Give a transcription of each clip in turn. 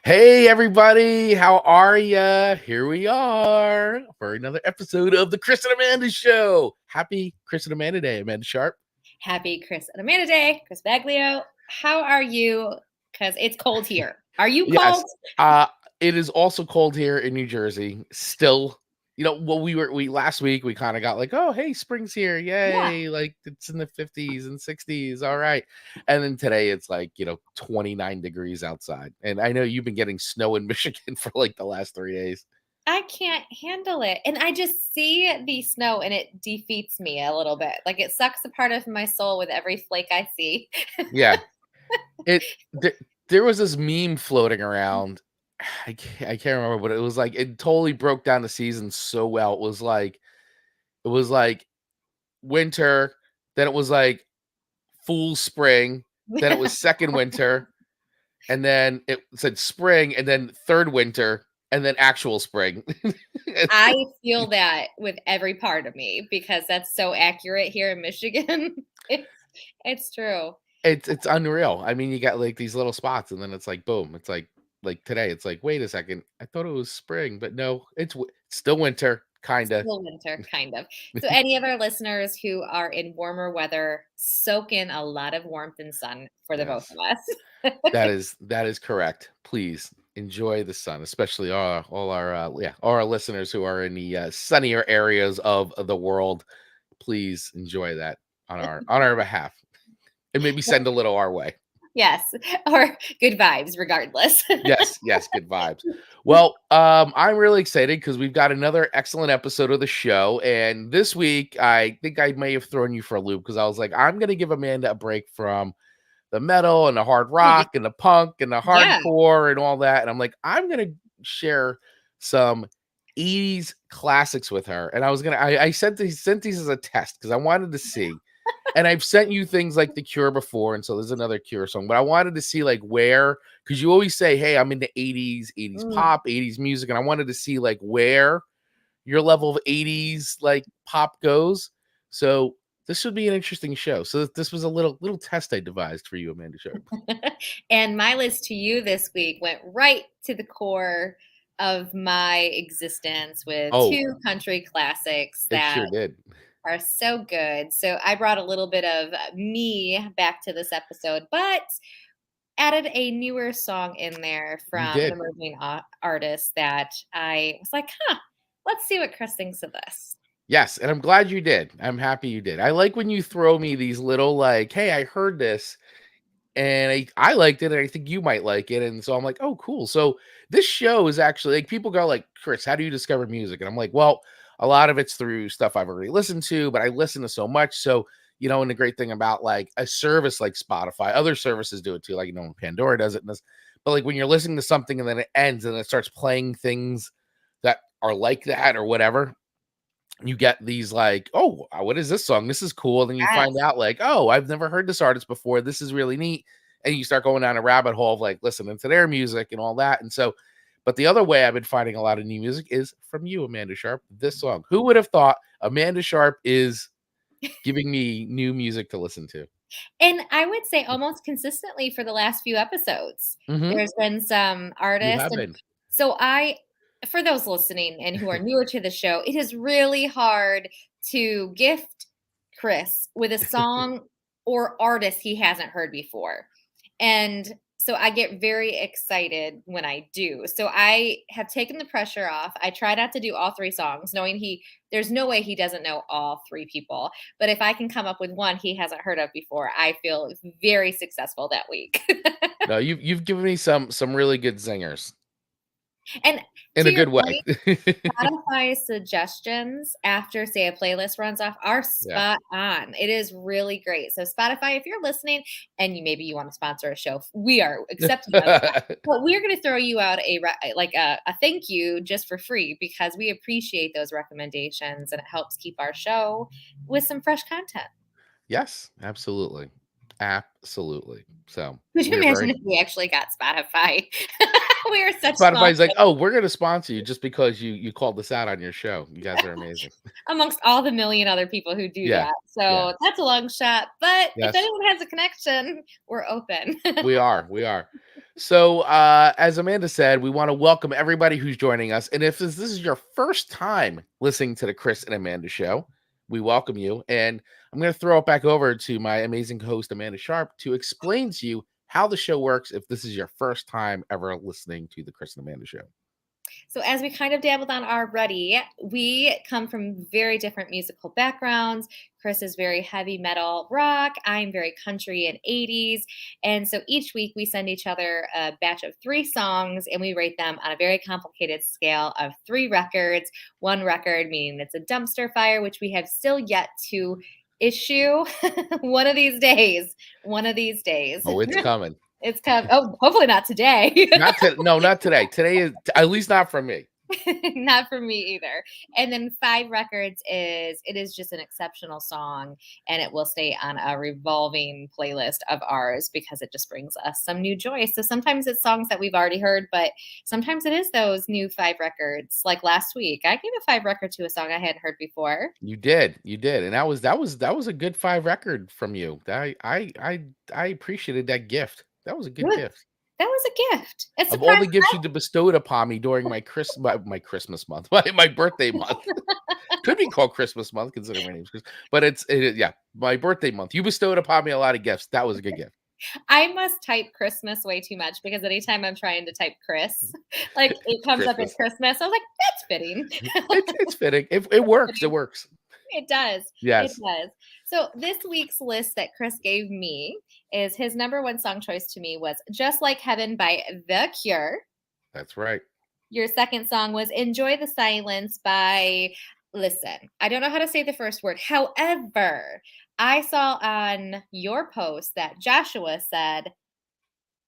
Hey everybody, how are ya? Here we are for another episode of the Chris and Amanda Show. Happy Chris and Amanda Day, Amanda Sharp. Happy Chris and Amanda Day. Chris Baglio, how are you? Because it's cold here. Are you Yes, cold? it is also cold here in New Jersey. Still, we last week we kind of got like, oh hey, spring's here, Yeah. yay! Like it's in the 50s and 60s, all right. And then today it's like 29 degrees outside, and I know you've been getting snow in Michigan for like the last 3 days. I can't handle it. And I just see the snow and it defeats me a little bit. Like it sucks a part of my soul with every flake I see. Yeah. It th there was this meme floating around. I can't remember, but it was like it totally broke down the season so well. It was like winter, then it was like full spring, then it was second winter, and then it said spring, and then third winter, and then actual spring. I feel that with every part of me because that's so accurate here in Michigan. it's, it's true. It's unreal. I mean, you got like these little spots, and then it's like boom. It's like today. It's like wait a second. I thought it was spring, but no, it's still winter, kinda. Still winter, kind of. So, any of our listeners who are in warmer weather, soak in a lot of warmth and sun for the both Yes. of us. That is correct. Please enjoy the sun, especially all our listeners who are in the sunnier areas of the world. Please enjoy that on our behalf, and maybe send a little our way. Yes, or good vibes, regardless. Yes, good vibes. Well, I'm really excited because we've got another excellent episode of the show, and this week I think I may have thrown you for a loop because I was like, I'm going to give Amanda a break from the metal and the hard rock and the punk and the Yeah. hardcore and all that. And I'm like, I'm gonna share some 80s classics with her. And I sent these as a test because I wanted to see. And I've sent you things like The Cure before, and so there's another Cure song, but I wanted to see like where, because you always say, hey, I'm into 80s Mm. pop, 80s music, and I wanted to see like where your level of 80s like pop goes. So this should be an interesting show. So this was a little test I devised for you, Amanda Sharp. And my list to you this week went right to the core of my existence with Oh, two country classics it that sure did. are so good. So I brought a little bit of me back to this episode, but added a newer song in there You from an did. emerging artist that I was like, let's see what Chris thinks of this. Yes, and I'm glad you did. I'm happy you did. I like when you throw me these little like, hey, I heard this and I liked it and I think you might like it. And so I'm like, oh, cool. So this show is actually like people go like, Chris, how do you discover music? And I'm like, well, a lot of it's through stuff I've already listened to, but I listen to so much. So, and the great thing about like a service like Spotify, other services do it too, like when Pandora does it, but like when you're listening to something and then it ends and it starts playing things that are like that or whatever, you get these like, oh, what is this song? This is cool. And then you find Yes. out like, oh, I've never heard this artist before. This is really neat. And you start going down a rabbit hole of like listening to their music and all that. And so, but the other way I've been finding a lot of new music is from you, Amanda Sharp. This song. Who would have thought Amanda Sharp is giving me new music to listen to? And I would say almost consistently for the last few episodes, Mm-hmm. there's been some You artists. have And been. so for those listening and who are newer to the show, it is really hard to gift Chris with a song or artist he hasn't heard before. And so I get very excited when I do. So I have taken the pressure off. I try not to do all three songs, knowing there's no way he doesn't know all three people. But if I can come up with one he hasn't heard of before, I feel very successful that week. No, you've given me some really good zingers And in to a your good way. point, Spotify suggestions after, say, a playlist runs off are Yeah. spot on. It is really great. So, Spotify, if you're listening and maybe you want to sponsor a show, we are accepting of that. But we're going to throw you out a thank you just for free because we appreciate those recommendations and it helps keep our show with some fresh content. Yes, absolutely. Absolutely. So Could you we are imagine very if we actually got Spotify? We are such small Spotify's like, oh, we're gonna sponsor you just because you called this out on your show. You guys are amazing. amongst all the million other people who do Yeah. that. Yeah. So that's a long shot. But if Yes. anyone has a connection, we're open. We are. So, as Amanda said, we want to welcome everybody who's joining us. And if this is your first time listening to the Chris and Amanda show, we welcome you. And I'm going to throw it back over to my amazing host, Amanda Sharp, to explain to you how the show works if this is your first time ever listening to the Chris and Amanda show. So, as we kind of dabbled on already, we come from very different musical backgrounds. Chris is very heavy metal rock. I'm very country and 80s. And so each week we send each other a batch of 3 songs and we rate them on a very complicated scale of 3 records. 1 record meaning it's a dumpster fire, which we have still yet to issue one of these days. One of these days. Oh, it's coming. It's coming. Oh, hopefully not today. Not today. Today is at least not from me. Not for me either. And then 5 records is just an exceptional song, and it will stay on a revolving playlist of ours because it just brings us some new joy. So sometimes it's songs that we've already heard, but sometimes it is those new 5 records. Like last week, I gave a 5 record to a song I hadn't heard before. You did, and that was a good 5 record from you. I appreciated that gift. That was a good gift. That was a gift. It's Of all the gifts you bestowed upon me during my Christmas month, my birthday month. Could be called Christmas month considering my name's Chris, but yeah, my birthday month. You bestowed upon me a lot of gifts. That was a good gift. I must type Christmas way too much because anytime I'm trying to type Chris, like it comes up as Christmas. I was like, that's fitting. It's fitting. It works. It works. It does. Yes. It does. So this week's list that Chris gave me is his number 1 song choice to me was Just Like Heaven by The Cure. That's right. Your second song was Enjoy the Silence by, listen, I don't know how to say the first word. However, I saw on your post that Joshua said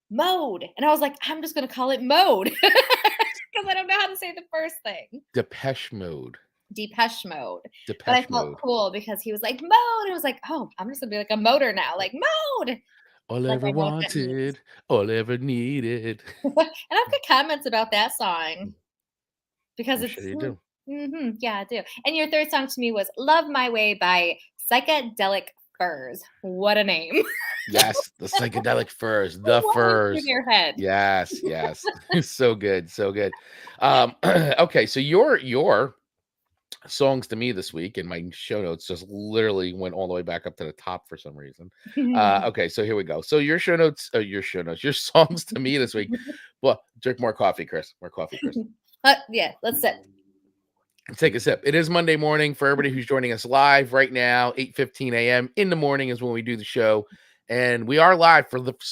Mode. And I was like, I'm just going to call it Mode because I don't know how to say the first thing. Depeche Mode. Depeche Mode. Depeche but I felt Mode. cool because he was like, Mode. I was like, oh, I'm just going to be like a motor now. Like, Mode. All like ever wanted, all ever needed. And I've got comments about that song because I'm it's sure you do. Yeah, I do. And your third song to me was Love My Way by Psychedelic Furs. What a name. Yes, the Psychedelic Furs, the Furs. In your head. Yes. So good, so good. Okay, so your songs to me this week in my show notes just literally went all the way back up to the top for some reason. Okay, so here we go. So your songs to me this week. Well, drink more coffee, Chris. More coffee, Chris. Yeah, let's sit. Take a sip. It is Monday morning for everybody who's joining us live right now. 8:15 a.m. in the morning is when we do the show, and we are live for those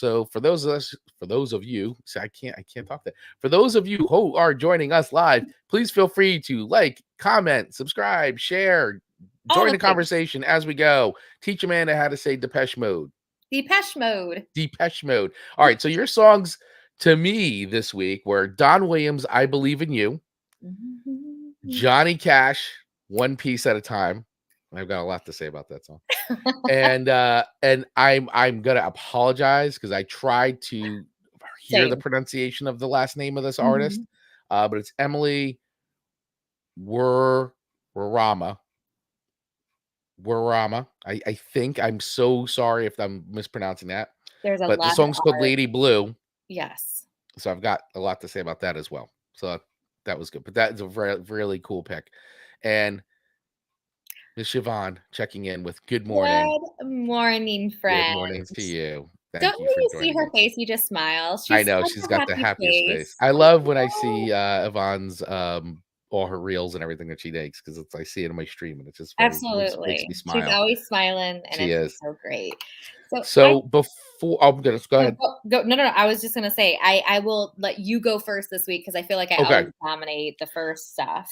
of you. So I can't talk that. For those of you who are joining us live, please feel free to like, comment, subscribe, share, join the conversation as we go. Teach Amanda how to say Depeche Mode. Depeche Mode. Depeche Mode. All right. So your songs to me this week were Don Williams, I Believe in You. Johnny Cash, One Piece at a Time. I've got a lot to say about that song. and I'm gonna apologize because I tried to hear the pronunciation of the last name of this artist. But it's Emily Wurramara. I think. I'm so sorry if I'm mispronouncing that. But the song's called Lady Blue. Yes. So I've got a lot to say about that as well. So that was good, but that's a really cool pick. And Miss Siobhan checking in with good morning. Good morning, friend. Good morning to you. Don't you see her face? You just smile. I know she's got the happiest face. I love when I see Yvonne's all her reels and everything that she makes because I see it in my stream and it just absolutely makes me smile. She's always smiling and it's so great. So before I'm gonna go ahead. Go. No. I was just gonna say I will let you go first this week because I feel like I always dominate the first stuff.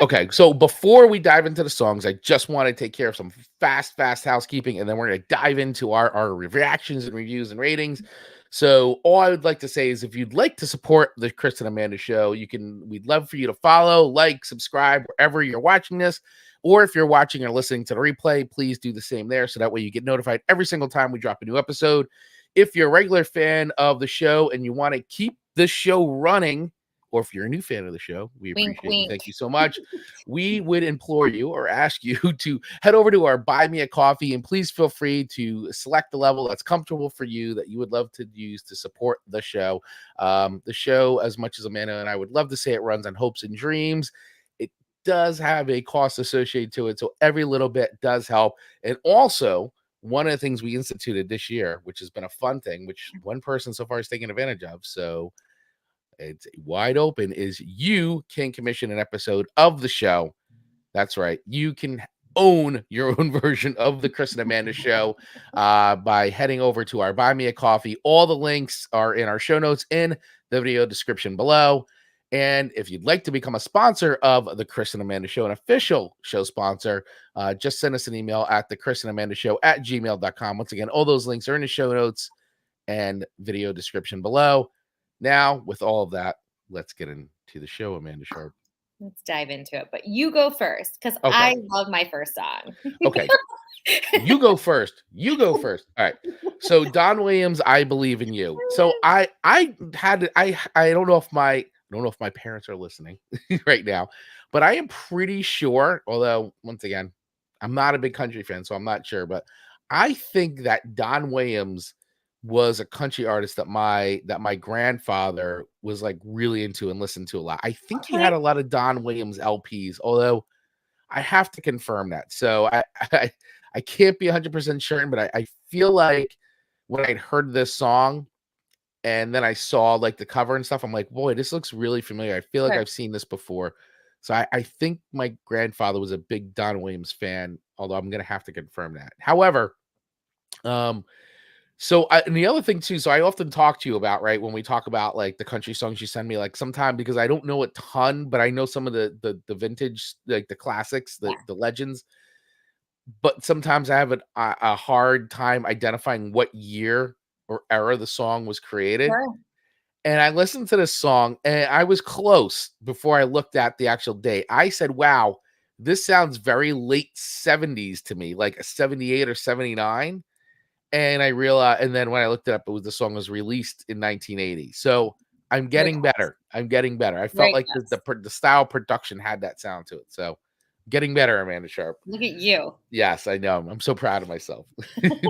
Okay, so before we dive into the songs, I just want to take care of some fast housekeeping, and then we're going to dive into our reactions and reviews and ratings. So all I would like to say is if you'd like to support the Chris and Amanda show, we'd love for you to follow, like, subscribe wherever you're watching this. Or if you're watching or listening to the replay, please do the same there. So that way you get notified every single time we drop a new episode. If you're a regular fan of the show and you want to keep this show running or if you're a new fan of the show, we Wink, appreciate you. wink. Thank you so much. We would implore you or ask you to head over to our Buy Me a Coffee, and please feel free to select the level that's comfortable for you that you would love to use to support the show. The show, as much as Amanda and I would love to say it runs on hopes and dreams, it does have a cost associated to it. So every little bit does help. And also, one of the things we instituted this year, which has been a fun thing, which one person so far is taking advantage of, so it's wide open, is you can commission an episode of the show. That's right. You can own your own version of the Chris and Amanda show by heading over to our Buy Me a Coffee. All the links are in our show notes in the video description below. And if you'd like to become a sponsor of the Chris and Amanda show, an official show sponsor, just send us an email at the Chris and Amanda show at gmail.com. Once again, all those links are in the show notes and video description below. Now, with all of that, let's get into the show, Amanda Sharp. Let's dive into it. But you go first because Okay. I love my first song. Okay. You go first. You go first. All right. So Don Williams, I Believe in You. So I don't know if my parents are listening right now, but I am pretty sure, although once again, I'm not a big country fan, so I'm not sure, but I think that Don Williams was a country artist that my grandfather was like really into and listened to a lot. I think he had a lot of Don Williams LPs, although I have to confirm that. So I can't be 100% certain, but I feel like when I'd heard this song and then I saw like the cover and stuff, I'm like, boy, this looks really familiar. I feel like I've seen this before. So I think my grandfather was a big Don Williams fan, although I'm going to have to confirm that. However, and the other thing too, so I often talk to you about, right, when we talk about like the country songs you send me, like sometime, because I don't know a ton, but I know some of the vintage, like the classics, the legends. But sometimes I have a hard time identifying what year or era the song was created. Sure. And I listened to this song and I was close before I looked at the actual date. I said, wow, this sounds very late 70s to me, like a 78 or 79. And I realized, and then when I looked it up, the song was released in 1980. So I'm getting better. I'm getting better. I felt like the style production had that sound to it. So getting better, Amanda Sharp. Look at you. Yes, I know. I'm so proud of myself.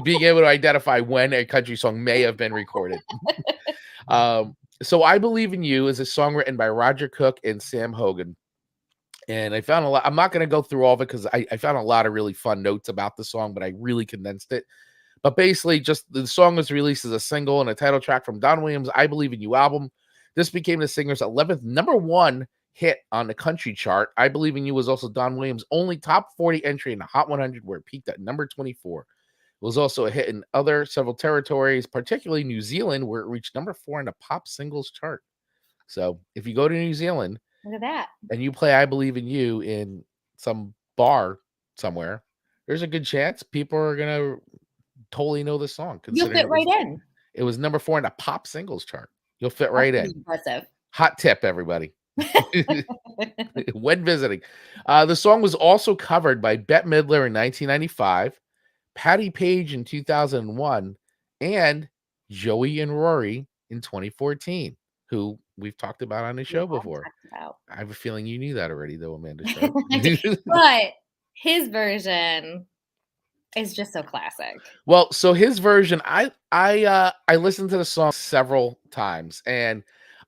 Being able to identify when a country song may have been recorded. So I Believe in You is a song written by Roger Cook and Sam Hogan. And I found a lot. I'm not going to go through all of it because I found a lot of really fun notes about the song, but I really condensed it. But basically, just the song was released as a single and a title track from Don Williams' I Believe in You album. This became the singer's 11th #1 hit on the country chart. I Believe in You was also Don Williams' only top 40 entry in the Hot 100, where it peaked at number 24. It was also a hit in several territories, particularly New Zealand, where it reached number 4 in the pop singles chart. So if you go to New Zealand, look at that, and you play I Believe in You in some bar somewhere, there's a good chance people are going to totally know this song. You'll fit right in. It was number 4 in the pop singles chart. You'll fit right in. Impressive. Hot tip, everybody. When visiting. The song was also covered by Bette Midler in 1995, Patti Page in 2001, and Joey and Rory in 2014, who we've talked about on the show before. I have a feeling you knew that already, though, Amanda. But his version is just so classic. Well, so his version, I listened to the song several times, and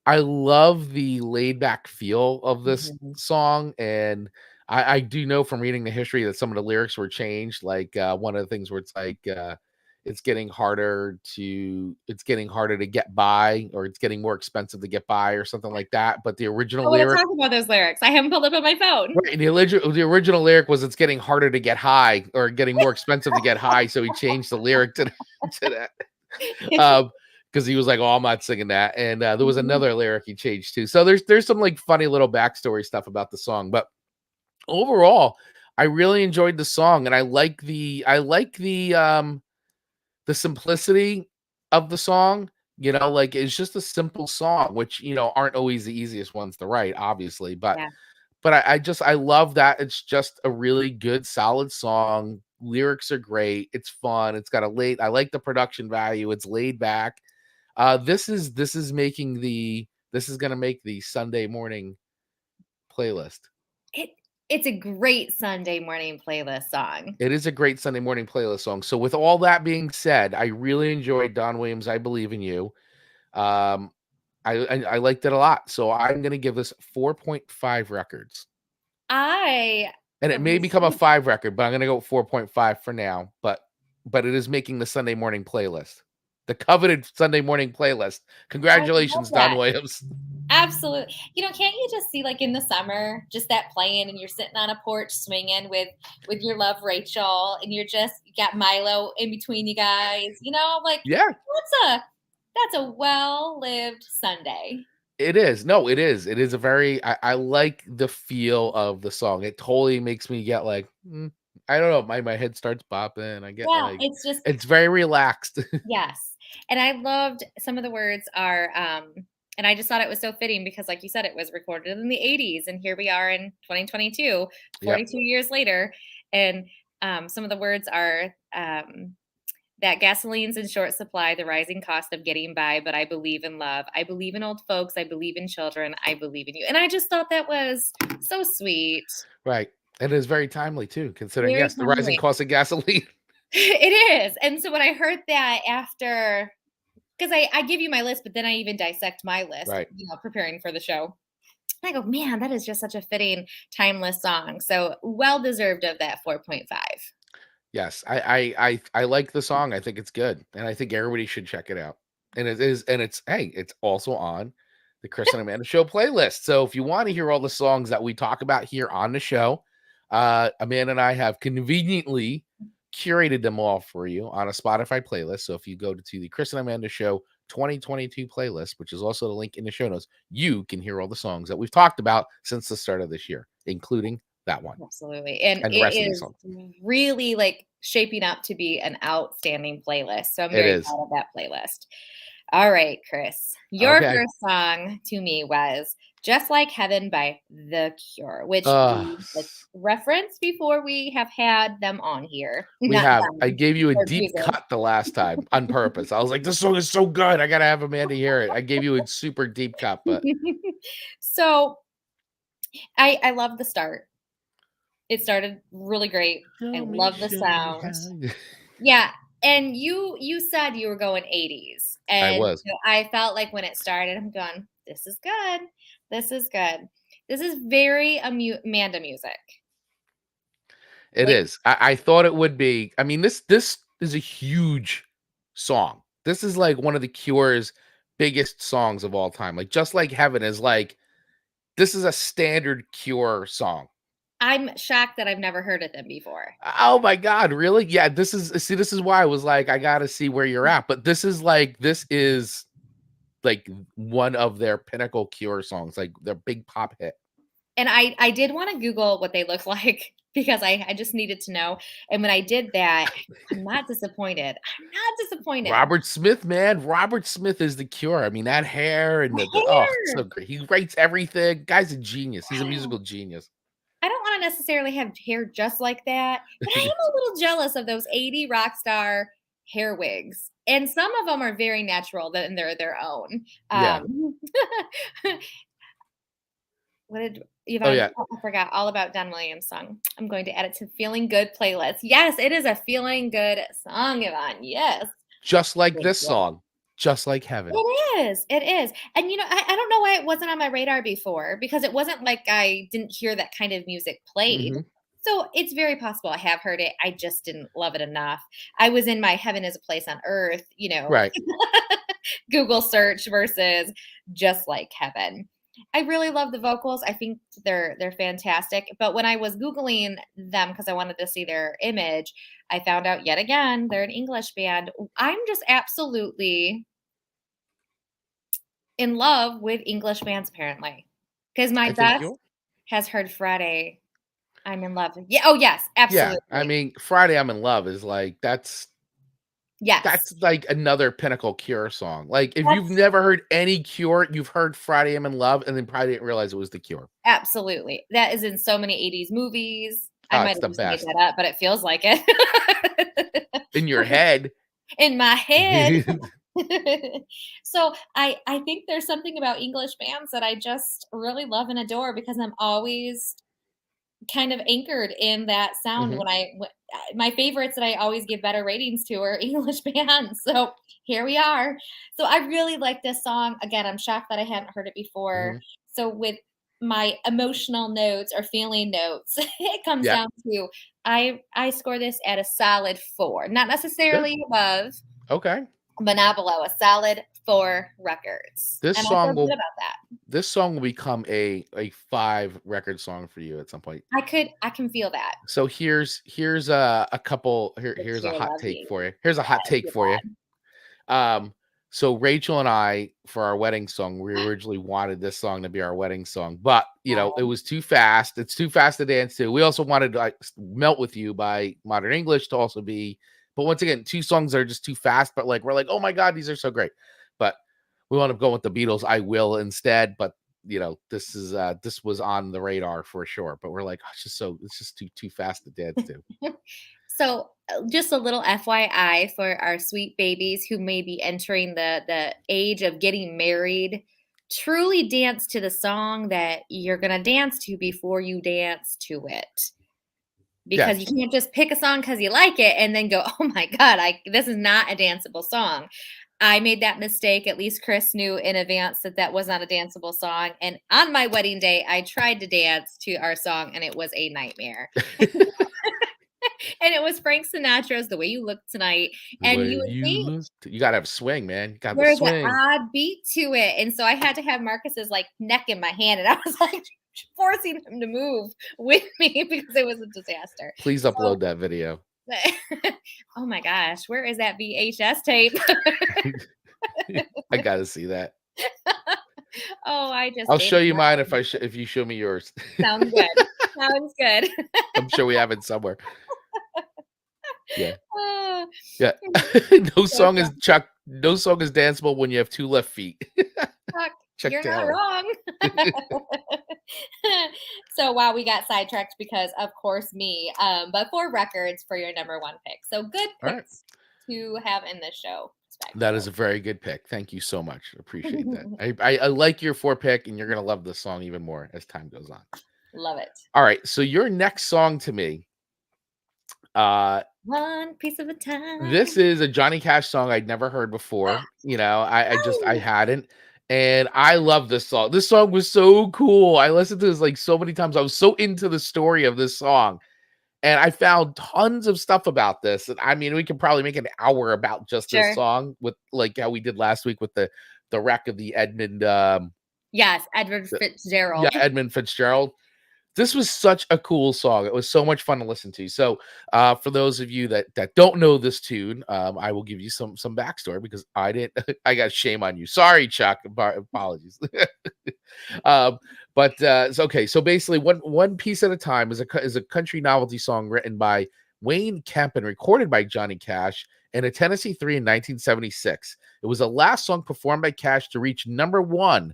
I love the laid back feel of this song. And I do know from reading the history that some of the lyrics were changed. Like one of the things where it's like it's getting harder to get by, or it's getting more expensive to get by, or something like that. But the original lyric, talk about those lyrics. I haven't pulled up on my phone. Right, the original lyric was, it's getting harder to get high, or getting more expensive to get high. So he changed the lyric to that. Because he was like, oh, I'm not singing that. And there was another lyric he changed too. So there's some like funny little backstory stuff about the song. But overall, I really enjoyed the song, and I like the simplicity of the song. You know, like it's just a simple song, which, you know, aren't always the easiest ones to write, obviously. But I love that it's just a really good, solid song. Lyrics are great. It's fun. It's got I like the production value. It's laid back. This is making the This is gonna make the Sunday morning playlist. It it's a great Sunday morning playlist song. It is a great Sunday morning playlist song. So with all that being said, I really enjoyed Don Williams' "I Believe in You." Um, I liked it a lot. So I'm gonna give this 4.5 records. I And it may become a received 5 record, but I'm gonna go with 4.5 for now. But it is making the Sunday morning playlist. The coveted Sunday morning playlist. I love Congratulations, Don that. Williams. Absolutely. Can't you just see like in the summer, just that playing and you're sitting on a porch swinging with your love Rachel and you got Milo in between you guys, like Yeah. that's a well-lived Sunday. It is. No, it is. It is a very I like the feel of the song. It totally makes me get like, I don't know, my head starts bopping. I get Yeah, like it's just it's very relaxed. yes. And I loved some of the words are and I just thought it was so fitting because like you said it was recorded in the 80s and here we are in 2022, Yep. 42 years later and some of the words are that gasoline's in short supply, the rising cost of getting by, but I believe in love. I believe in old folks. I believe in children. I believe in you. And I just thought that was so sweet. Right. And it is very timely too, considering Very yes, the rising timely. cost of gasoline. It is. And so when I heard that after, because I give you my list, but then I even dissect my list, Right. preparing for the show. And I go, man, that is just such a fitting, timeless song. So well deserved of that 4.5. Yes, I like the song. I think it's good, and I think everybody should check it out. And it is, and it's hey, it's also on the Chris and Amanda Show playlist. So if you want to hear all the songs that we talk about here on the show, Amanda and I have conveniently curated them all for you on a Spotify playlist. So if you go to the Chris and Amanda Show 2022 playlist, which is also the link in the show notes, you can hear all the songs that we've talked about since the start of this year, including that one Absolutely. And and the it rest of these is songs. really like shaping up to be an outstanding playlist. So I'm It very is. proud of that playlist. All right, Chris. Your Okay. first song to me was Just Like Heaven by The Cure, which Uh, we like, referenced before we have had them on here. we Not have. I them, gave you a their deep music. cut the last time on purpose. I was like, this song is so good. I gotta have Amanda hear it. I gave you a super deep cut, but So I love the start. It started really great. I love the show me sound. how. Yeah, and you said you were going 80s, I and was. so I felt like when it started, I'm going, "This is good. This is good. This is very Amanda music." It Like, is. I thought it would be. I mean, this is a huge song. This is like one of the Cure's biggest songs of all time. Like, just like Heaven is like this is a standard Cure song. I'm shocked that I've never heard of them before. Oh my god, really? Yeah, this is why I was like, I gotta see where you're at. But this is like one of their pinnacle Cure songs, like their big pop hit. And I did wanna Google what they look like because I just needed to know, and when I did that, I'm not disappointed. I'm not disappointed. Robert Smith, man. Robert Smith is the Cure. I mean, that hair and the oh, it's so Hair! great. He writes everything. Guy's a genius. He's a Wow. musical genius. I don't wanna necessarily have hair just like that, but I am a little jealous of those 80 rock star hair wigs, and some of them are very natural and they're their own. Yeah. What did Oh Yvonne yeah. oh, I forgot all about Don Williams' song. I'm going to add it to Feeling Good playlist. Yes, it is a feeling good song, Yvonne. Yes. Just like Thank this you. song. Just like Heaven. It is. And I don't know why it wasn't on my radar before because it wasn't like I didn't hear that kind of music played. Mhm. So it's very possible I have heard it. I just didn't love it enough. I was in my heaven is a place on earth, Right. Google search versus just like heaven. I really love the vocals. I think they're fantastic. But when I was Googling them because I wanted to see their image, I found out yet again they're an English band. I'm just absolutely in love with English bands apparently. Because my I think best you'll has heard Friday. I'm in love. Yeah. Oh yes, yeah. I absolutely. mean, Friday I'm in Love is like Yes. that's like another pinnacle Cure song. Like if you've That's never heard any Cure, you've heard Friday I'm in Love and then probably didn't realize it was the Cure. absolutely. That is in so many 80s movies. I Oh, might it's have the just made best. that up, but it feels like it. In your head. In my head. So I think there's something about English bands that I just really love and adore because I'm always kind of anchored in that sound Mhm. my favorites that I always give better ratings to are English bands. So here we are. So I really like this song. Again, I'm shocked that I hadn't heard it before. Mhm. So with my emotional notes or feeling notes, it comes Yeah. down to I score this at a solid 4. Not Good. necessarily above, Okay. but not below. A solid 4 records. This And I feel song good will about that. this song will become a 5 record song for you at some point. I can feel that. So here's a couple here's a You're hot take loving. for you. Here's a hot take You're for you. Um, so Rachel and I, for our wedding song, we originally wanted this song to be our wedding song, but it bad. was too fast. It's too fast to dance to. We also wanted like Melt With You by Modern English to also be, but once again, 2 songs that are just too fast, but like we're like, oh my God, these are so great. But we want to go with the Beatles, I Will instead. But this was on the radar for sure. But we're like, oh, it's just too fast to dance to. So, just a little FYI for our sweet babies who may be entering the age of getting married, truly dance to the song that you're gonna dance to before you dance to it. Because you Yes. can't just pick a song because you like it and then go, "Oh my god, I this is not a danceable song." I made that mistake. At least Chris knew in advance that that was not a danceable song, and on my wedding day, I tried to dance to our song, and it was a nightmare. And it was Frank Sinatra's "The Way You Look Tonight," The and way you would you think look, you gotta have swing, man. You got the there's an swing. odd beat to it, and so I had to have Marcus's, like, neck in my hand, and I was, like, forcing him to move with me because it was a disaster. Please So upload that video. oh my gosh, where is that VHS tape? I gotta see that. Oh, I just I'll gave show him you mine mine. if you show me yours. Sounds good. Sounds good. I'm sure we have it somewhere. Yeah. Ah, Yeah. No so song is Chuck. No song is danceable when you have 2 left feet. Chuck, Chuck you're not Taylor. wrong. So wow, we got sidetracked because of course me. But 4 records for your number 1 pick. So good All right. picks to have in this show, That is respectfully. a very good pick. Thank you so much. Appreciate that. I like your 4 pick, and you're gonna love this song even more as time goes on. Love it. All right. So your next song to me, uh, One piece of a this time. is a Johnny Cash song I'd never heard before. I Oh, hadn't. And I love this song. This song was so cool. I listened to this like so many times. I was so into the story of this song. And I found tons of stuff about this. And I mean, we could probably make an hour about just this sure. song with like how we did last week with the wreck of the Edmund Yes, Edward yeah, Fitzgerald. Edmund Fitzgerald. This was such a cool song. It was so much fun to listen to. So, for those of you that don't know this tune, I will give you some backstory because I didn't. I got shame on you. Sorry, Chuck. Apologies. um, but it's okay. So basically, one piece at a time is a country novelty song written by Wayne Kemp and recorded by Johnny Cash in a Tennessee 3 in 1976. It was the last song performed by Cash to reach #1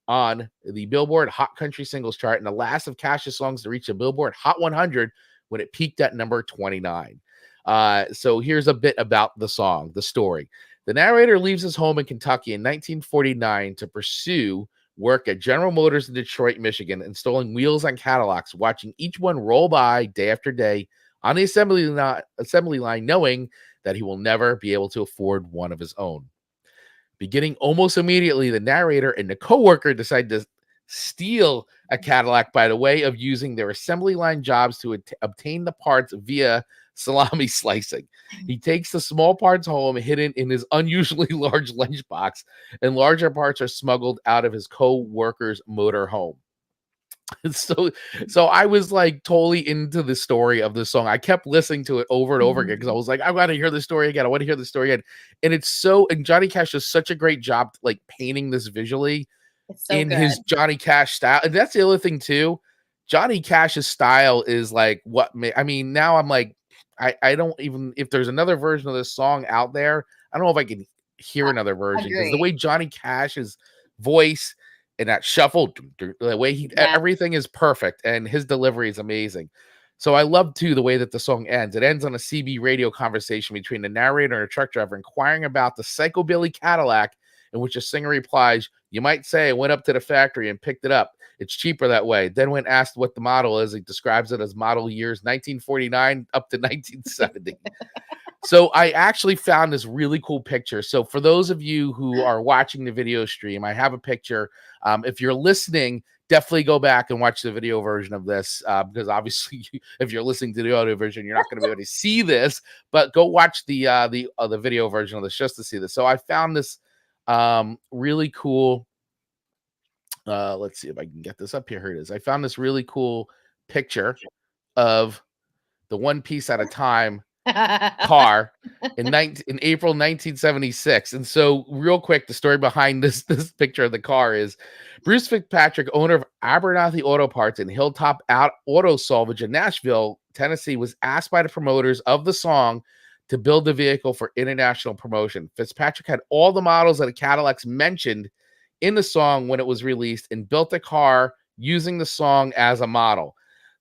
on the Billboard Hot Country Singles Chart and the last of Cash's songs to reach the Billboard Hot 100 when it peaked at number 29. So here's a bit about the song, the story. The narrator leaves his home in Kentucky in 1949 to pursue work at General Motors in Detroit, Michigan, installing wheels on Cadillacs, watching each one roll by day after day on the assembly line, knowing that he will never be able to afford one of his own. Beginning almost immediately, the narrator and the coworker decide to steal a Cadillac by the way of using their assembly line jobs to obtain the parts via salami slicing. He takes the small parts home hidden in his unusually large lunchbox, and larger parts are smuggled out of his co-worker's motor home. so so I was like totally into the story of this song. I kept listening to it over and over again because I Mhm. was like, I want to hear the story again. I want to hear the story again. And Johnny Cash does such a great job like painting this visually It's so in good. his Johnny Cash style. And that's the other thing too. Johnny Cash's style is like I mean, now I'm like, I don't even if there's another version of this song out there, I don't know if I can hear Uh, another version because the agree. way Johnny Cash's voice and that shuffle, the way Yeah. everything is perfect and his delivery is amazing. So I love too the way that the song ends. It ends on a CB radio conversation between the narrator and a truck driver inquiring about the Psychobilly Cadillac, in which a singer replies, "You might say I went up to the factory and picked it up. It's cheaper that way." Then when asked what the model is, he describes it as model years 1949 up to 1970. So I actually found this really cool picture. So for those of you who are watching the video stream, I have a picture. If you're listening, definitely go back and watch the video version of this, because obviously, if you're listening to the audio version, you're not going to be able to see this. But go watch the video version of this just to see this. So I found this really cool. Let's see if I can get this up here. Here it is. I found this really cool picture of the One Piece at a Time car in April 1976. And so real quick, the story behind this picture of the car is Bruce Fitzpatrick, owner of Abernathy Auto Parts and Hilltop Auto Salvage in Nashville, Tennessee, was asked by the promoters of the song to build the vehicle for international promotion. Fitzpatrick had all the models of the Cadillacs mentioned in the song when it was released and built a car using the song as a model.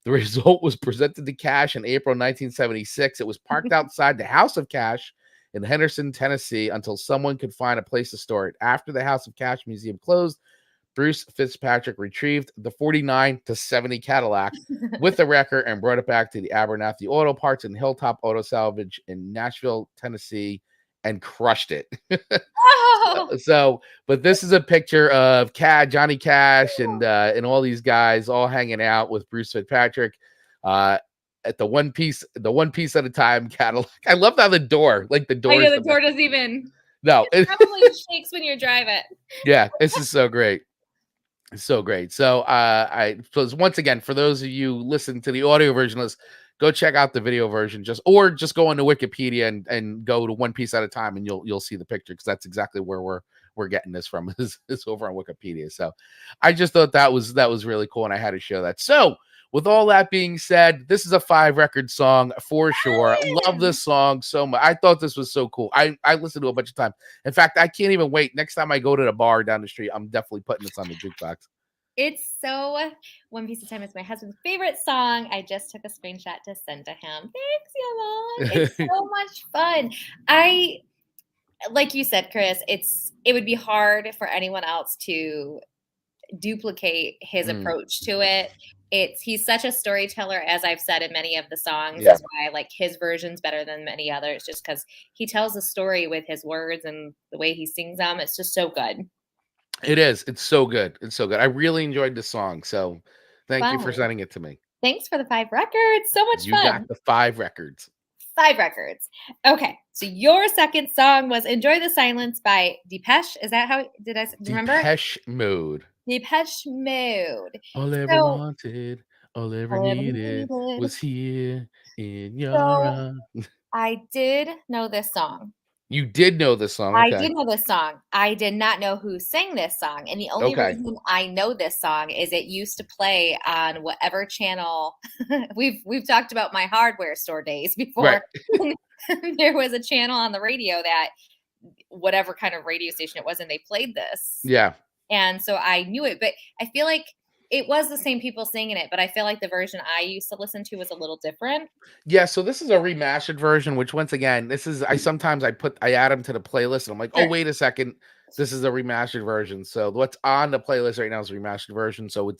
The result was presented to Cash in April 1976. It was parked outside the House of Cash in Henderson, Tennessee, until someone could find a place to store it. After the House of Cash Museum closed, Bruce Fitzpatrick retrieved the 49 to 70 Cadillac with the wrecker and brought it back to the Abernathy Auto Parts and Hilltop Auto Salvage in Nashville, Tennessee, and crushed it. Oh, But this is a picture of Johnny Cash and all these guys all hanging out with Bruce Fitzpatrick at the One Piece at a Time Cadillac. I love how the door I know the door doesn't even. No, it probably shakes when you drive it. Yeah, this is so great. It's so great. So once again, for those of you listening to the audio version, go check out the video version, just go into Wikipedia and go to One Piece at a Time, and you'll see the picture, because that's exactly where we're getting this from is over on Wikipedia. So I just thought that was really cool, and I had to show that. So with all that being said, this is a 5-record song for sure. I love this song so much. I thought this was so cool. I listened to it a bunch of times. In fact, I can't even wait. Next time I go to the bar down the street, I'm definitely putting this on the jukebox. It's so One Piece of Time is my husband's favorite song. I just took a screenshot to send to him. Thanks, Yvonne. It's so much fun. Like you said, Chris, it would be hard for anyone else to duplicate his approach to it. He's such a storyteller, as I've said in many of the songs. That's why I like his versions better than many others, just because he tells a story with his words and the way he sings them. It's just so good. It is. It's so good. It's so good. I really enjoyed the song. So thank you for sending it to me. Thanks for the 5 records. So much fun. You got the 5 records. 5 records. Okay. So your second song was Enjoy the Silence by Depeche. Is that how did I remember? Depeche Mode. Depeche Mode. All ever wanted, all ever needed was here in your arms. I did know this song. You did know this song. Okay. I did know this song. I did not know who sang this song. And the only reason I know this song is it used to play on whatever channel. We've talked about my hardware store days before. Right. There was a channel on the radio that whatever kind of radio station it was, and they played this. Yeah. And so I knew it, but I feel like it was the same people singing it, but I feel like the version I used to listen to was a little different. Yeah, so this is a remastered version, which once again, sometimes I add them to the playlist, and I'm like, oh, wait a second, this is a remastered version. So what's on the playlist right now is a remastered version. So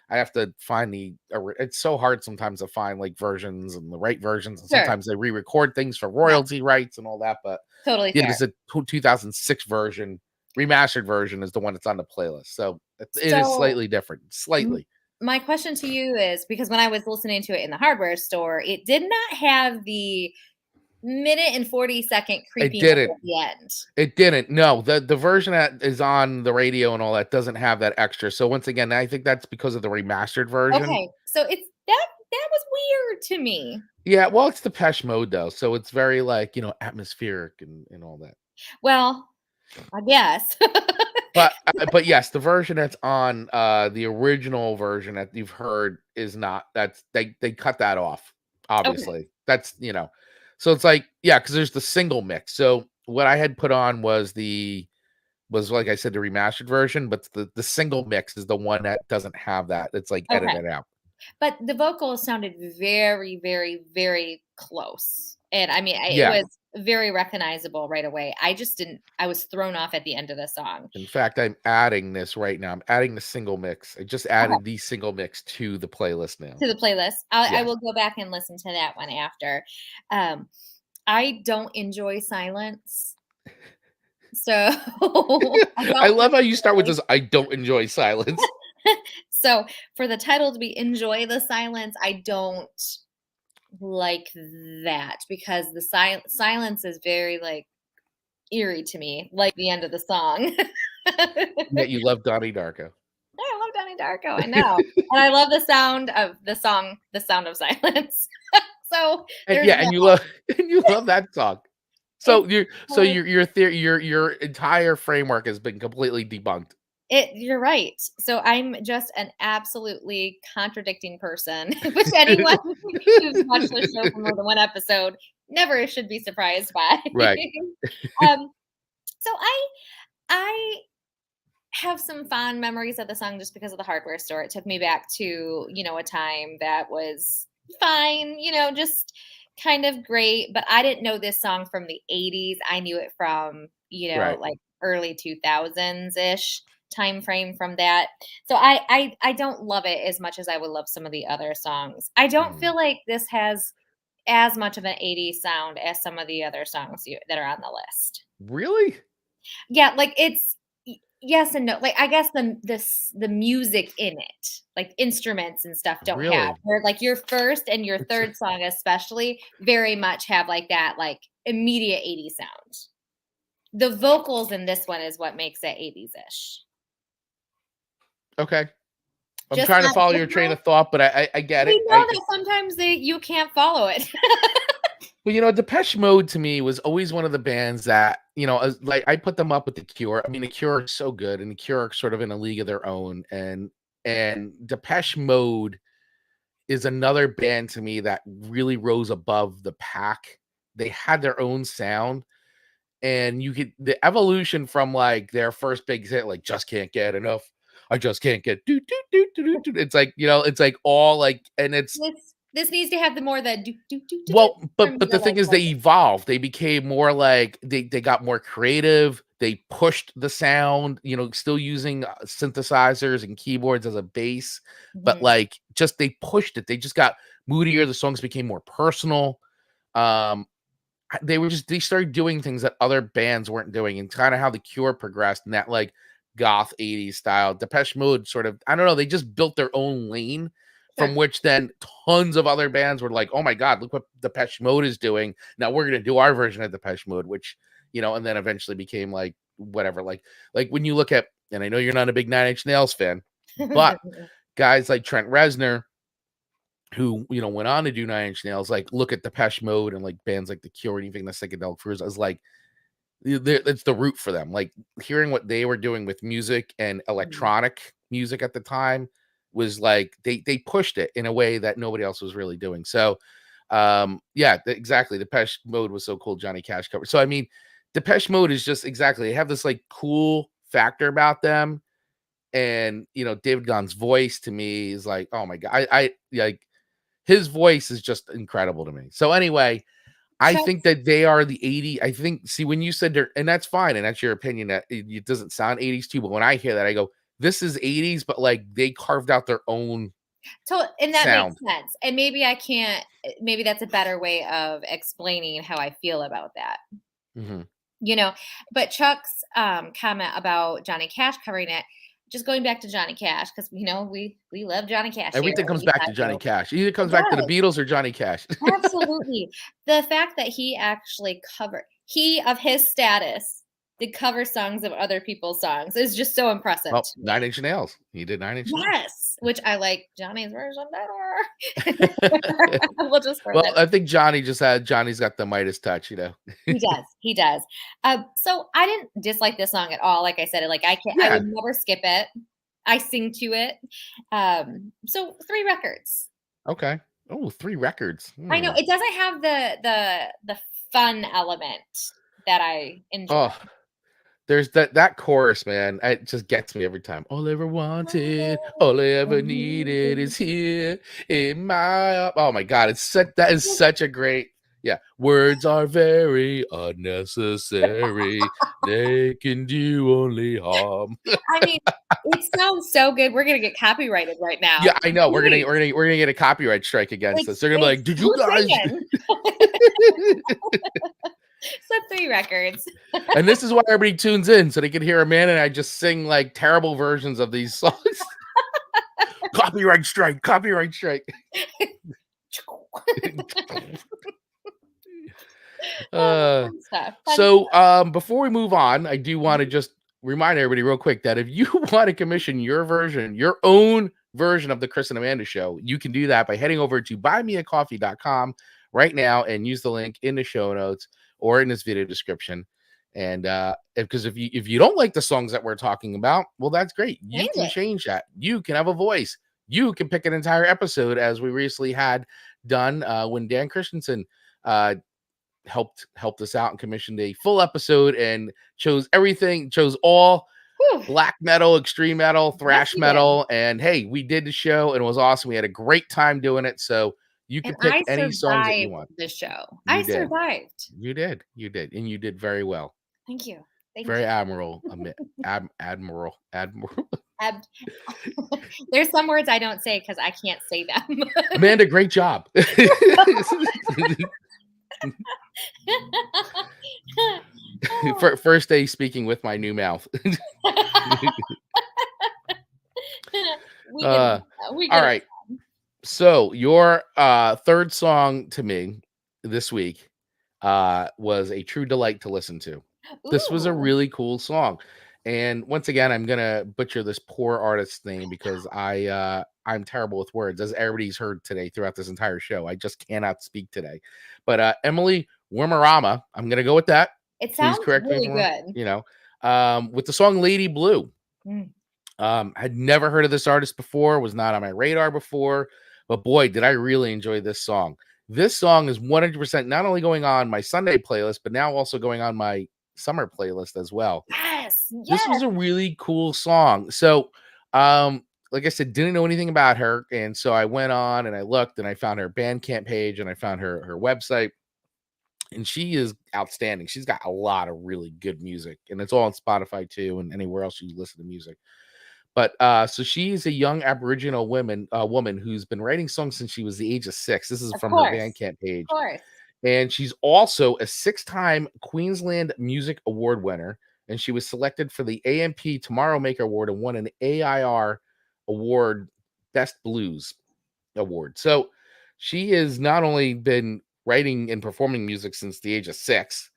I have to find it's so hard sometimes to find like versions and the right versions. And sometimes they re-record things for royalty rights and all that. But totally, yeah, it's a 2006 version. Remastered version is the one that's on the playlist. So it is slightly different. Slightly. My question to you is, because when I was listening to it in the hardware store, it did not have the minute and 40-second creepy at the end. It didn't. No, the version that is on the radio and all that doesn't have that extra. So once again, I think that's because of the remastered version. Okay. So it's that was weird to me. Yeah, well, it's Depeche Mode though. So it's very like, atmospheric and all that. Well, I guess. but yes, the version that's on the original version that you've heard is not. They cut that off. Obviously, that's So it's like because there's the single mix. So what I had put on was like I said, the remastered version, but the single mix is the one that doesn't have that. It's like edited out. But the vocals sounded very, very, very close. And I mean, it Yeah. was very recognizable right away. I just didn't I was thrown off at the end of the song. In fact, I'm adding this right now. I'm adding the single mix. I just Okay, added the single mix to the playlist now. to the playlist. I Yeah. will go back and listen to that one after. Um, I don't enjoy silence. So I I don't love how you start with necessarily this, "I don't enjoy silence." so for the title to be "Enjoy the Silence," I don't like that because the silence is very, like, eerie to me, like the end of the song. Yet you love Donnie Darko. I love Donnie Darko, I know, and I love the sound of the song, "The Sound of Silence." So, And there's yeah, and that. you love and you love that song. It's So more your theory your entire framework has been completely debunked. you're right. So, I'm just an absolutely contradicting person, which anyone who's watched the show for more than one episode never should be surprised by. Right. Um, so I have some fond memories of the song just because of the hardware store. It took me back to, a time that was fine, just kind of great. But I didn't know this song from the 80s. I knew it from, Right. like early 2000s ish time frame from that. So I don't love it as much as I would love some of the other songs. I don't Mhm. feel like this has as much of an 80s sound as some of the other songs that are on the list. Really? Yeah, like, it's yes and no. Like, I guess the music in it, like, instruments and stuff don't have Really? where, like, your 1st and your It's 3rd song especially very much have, like, that, like, immediate 80s sound. The vocals in this one is what makes it 80s-ish. okay. I'm Just trying to not follow just your train not of thought, but I get we it. know that sometimes you can't follow it. Well, Depeche Mode to me was always one of the bands that, as like I put them up with The Cure. I mean, The Cure is so good, and The Cure are sort of in a league of their own. And Depeche Mode is another band to me that really rose above the pack. They had their own sound, and you could the evolution from like their first big hit, like "Just Can't Get Enough." I just can't get do do do do do. It's like it's like all like, and it's This needs to have the more the do do do do do well, for but me the to, thing like, is, they like it. evolved. They became more like they got more creative. They pushed the sound, still using synthesizers and keyboards as a base, but Mhm. like just they pushed it. They just got moodier. The songs became more personal. Um, they started doing things that other bands weren't doing, and kind of how The Cure progressed in that like goth 80s style. Depeche Mode sort of, I don't know, they just built their own lane from Sure. which then tons of other bands were like, "Oh my god, look what Depeche Mode is doing. Now we're going to do our version of Depeche Mode," which, and then eventually became like whatever, like when you look at, and I know you're not a big Nine Inch Nails fan, but guys like Trent Reznor who went on to do Nine Inch Nails, like look at Depeche Mode and like bands like The Cure and even the Psychedelic Furs as like it's the root for them. Like hearing what they were doing with music and Mhm. electronic music at the time was like they pushed it in a way that nobody else was really doing. So yeah, exactly. Depeche Mode was so cool. Johnny Cash cover. So I mean, Depeche Mode is just exactly, they have this like cool factor about them. And David Gunn's voice to me is like, oh my god, I like his voice is just incredible to me. So anyway, I think Chuck's that they are the 80. I think, see, when you said they're, and that's fine, and that's your opinion, that it doesn't sound 80s too, but when I hear that, I go, this is 80s, but like they carved out their own and that makes sound. sense, and maybe I can't maybe that's a better way of explaining how I feel about that, Mhm. you know? But Chuck's, comment about Johnny Cash covering it, just going back to Johnny Cash, 'cause, we love Johnny Cash here Everything at comes East back to Side Johnny Crew. Cash. Either It comes back to the does. Beatles or Johnny Cash. Absolutely. The fact that he actually covered he of his status did cover songs of other people's songs is just so impressive Well, to Nine me. Inch Nails. He did Nine Inch Nails. Yes, which I like Johnny's version better. We'll just throw Well, that I think Johnny's got the Midas touch. he does, he does. So I didn't dislike this song at all, like I said, like, I would Yeah. never skip it. I sing to it. So 3 records. Okay. Oh, 3 records. I know Hmm. it doesn't have the fun element that I enjoy. Oh, There's that chorus, man. It just gets me every time. All I ever wanted, all I ever needed is here in my. Oh my God, that is such a great. Yeah, words are very unnecessary. They can do only harm. I mean, it sounds so good. We're gonna get copyrighted right now. Yeah, I know. We're gonna Great. we're gonna we're gonna get a copyright strike against us. They're gonna be like, "Did you Who's guys?" singing? Set 3 records. And this is why everybody tunes in so they can hear Amanda and I just sing like terrible versions of these songs. Copyright strike, copyright strike. Fun stuff. Before we move on, I do want to just remind everybody real quick that if you want to commission your own version of the Chris and Amanda show, you can do that by heading over to buymeacoffee.com right now and use the link in the show notes or in this video description. And because if you don't like the songs that we're talking about, well, that's great. You can change that. You can have a voice. You can pick an entire episode, as we recently had done when Dan Christensen helped us out and commissioned a full episode and chose all black metal, extreme metal, thrash metal. And hey, we did the show and it was awesome. We had a great time doing it. So you can pick any songs that you want. The show. I survived. You did. And you did very well. Thank you. Very admirable. Admiral. There's some words I don't say because I can't say them. Amanda, great job. First day speaking with my new mouth. All right. So your third song to me this week was a true delight to listen to. This was a really cool song. And once again, I'm gonna butcher this poor artist's name because I'm terrible with words, as everybody's heard today throughout this entire show. I just cannot speak today. But Emily Wurramara, I'm gonna go with that. It sounds really good. You know, with the song Lady Blue. Had never heard of this artist before, was not on my radar before, but boy, did I really enjoy this song. This song is 100% not only going on my Sunday playlist, but now also going on my summer playlist as well. Yes. This was a really cool song. So, like I said, didn't know anything about her. And so I went on and I looked and I found her Bandcamp page and I found her website. And she is outstanding. She's got a lot of really good music, and it's all on Spotify too, and anywhere else you listen to music. But so she's a young Aboriginal woman who's been writing songs since she was the age of 6. This is from her Bandcamp page. Of course. And she's also a 6-time Queensland Music Award winner. And she was selected for the AMP Tomorrow Maker Award and won an AIR Award Best Blues Award. So she has not only been writing and performing music since the age of 6,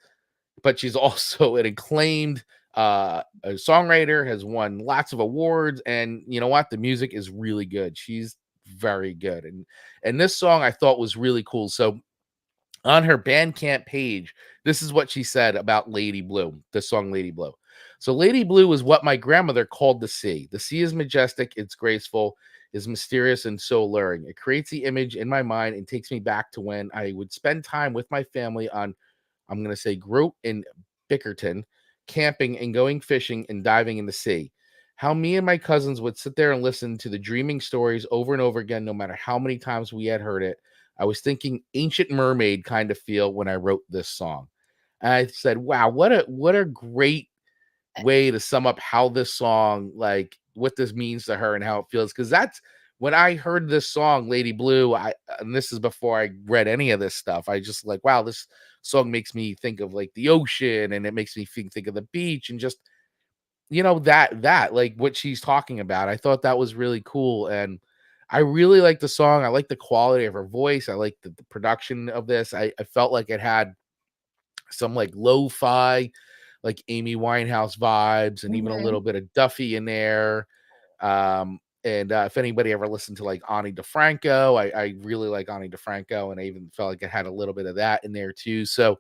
but she's also an acclaimed a songwriter, has won lots of awards, and you know what, the music is really good. She's very good, and this song I thought was really cool. So on her Bandcamp page, this is what she said about Lady Blue, the song Lady Blue. So Lady Blue is what my grandmother called the sea. The sea is majestic, it's graceful, is mysterious, and so alluring. It creates the image in my mind and takes me back to when I would spend time with my family on, I'm going to say, Grote and Bickerton, camping and going fishing and diving in the sea. How me and my cousins would sit there and listen to the dreaming stories over and over again, no matter how many times we had heard it. I was thinking Ancient Mermaid kind of feel when I wrote this song. And I said, wow, what a great way to sum up how this song, like what this means to her and how it feels. Because that's when I heard this song, Lady Blue, and this is before I read any of this stuff, I just like, wow, this song makes me think of like the ocean, and it makes me think of the beach, and just, you know, that like what she's talking about. I thought that was really cool, and I really like the song. I like the quality of her voice. I like the production of this. I felt like it had some like lo-fi, like Amy Winehouse vibes, and even a little bit of Duffy in there. And if anybody ever listened to like Ani DeFranco, I really like Ani DeFranco, and I even felt like it had a little bit of that in there too. So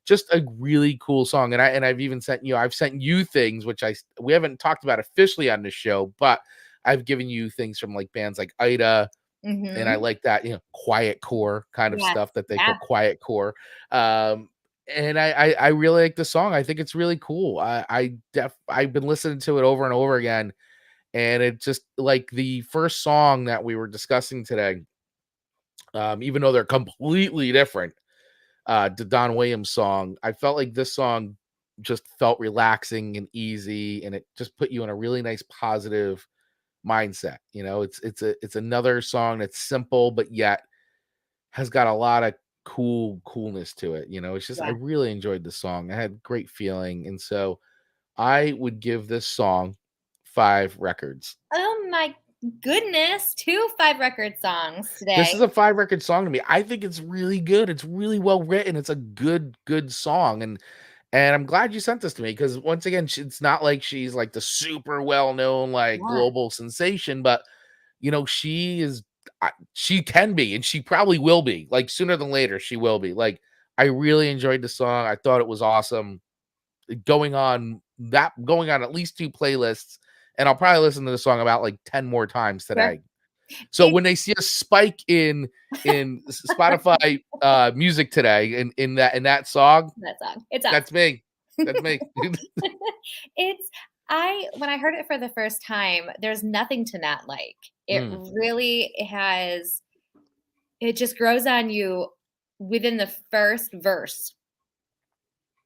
just a really cool song. And I've even sent you things, which we haven't talked about officially on this show, but I've given you things from like bands like Ida, and I like that, you know, quiet core kind of stuff that they call quiet core. and I really like the song. I think it's really cool. I've been listening to it over and over again, and it just like the first song that we were discussing today, even though they're completely different, the Don Williams song, I felt like this song just felt relaxing and easy, and it just put you in a really nice positive mindset. You know, it's another song that's simple but yet has got a lot of coolness to it. You know, it's just I Yeah. really enjoyed the song. I had great feeling, and so I would give this song 5 records. Oh my goodness, 2 5-record songs This today. is a 5 record song to me. I think it's really good. It's really well written. It's a good song, and I'm glad you sent this to me because once again, it's not like she's like the super well known like Yeah. global sensation, but you know she is. She can be, and she probably will be. Like sooner than later, she will be. Like I really enjoyed the song. I thought it was awesome. Going on at least 2 playlists, and I'll probably listen to the song about like 10 more times Sure. today. So It's when they see a spike in Spotify music today in that song, that song. It's us. that's me. That's me. It's I when I heard it for the first time, there's nothing to not like. It Mm, really has it just grows on you within the first verse.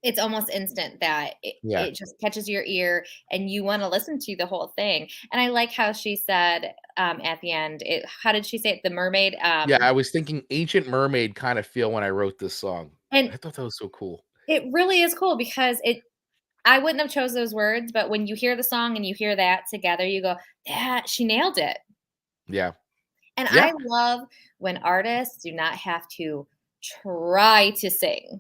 It's almost instant that yeah. it just catches your ear and you wanna listen to the whole thing, and I like how she said, at the end, how did she say it? The mermaid, Yeah, I was thinking Ancient Mermaid kind of feel when I wrote this song. and I thought that was so cool. it really is cool because I wouldn't have chose those words, but when you hear the song and you hear that together, you go, "Yeah, she nailed it." Yeah. And Yeah. I love when artists do not have to try to sing.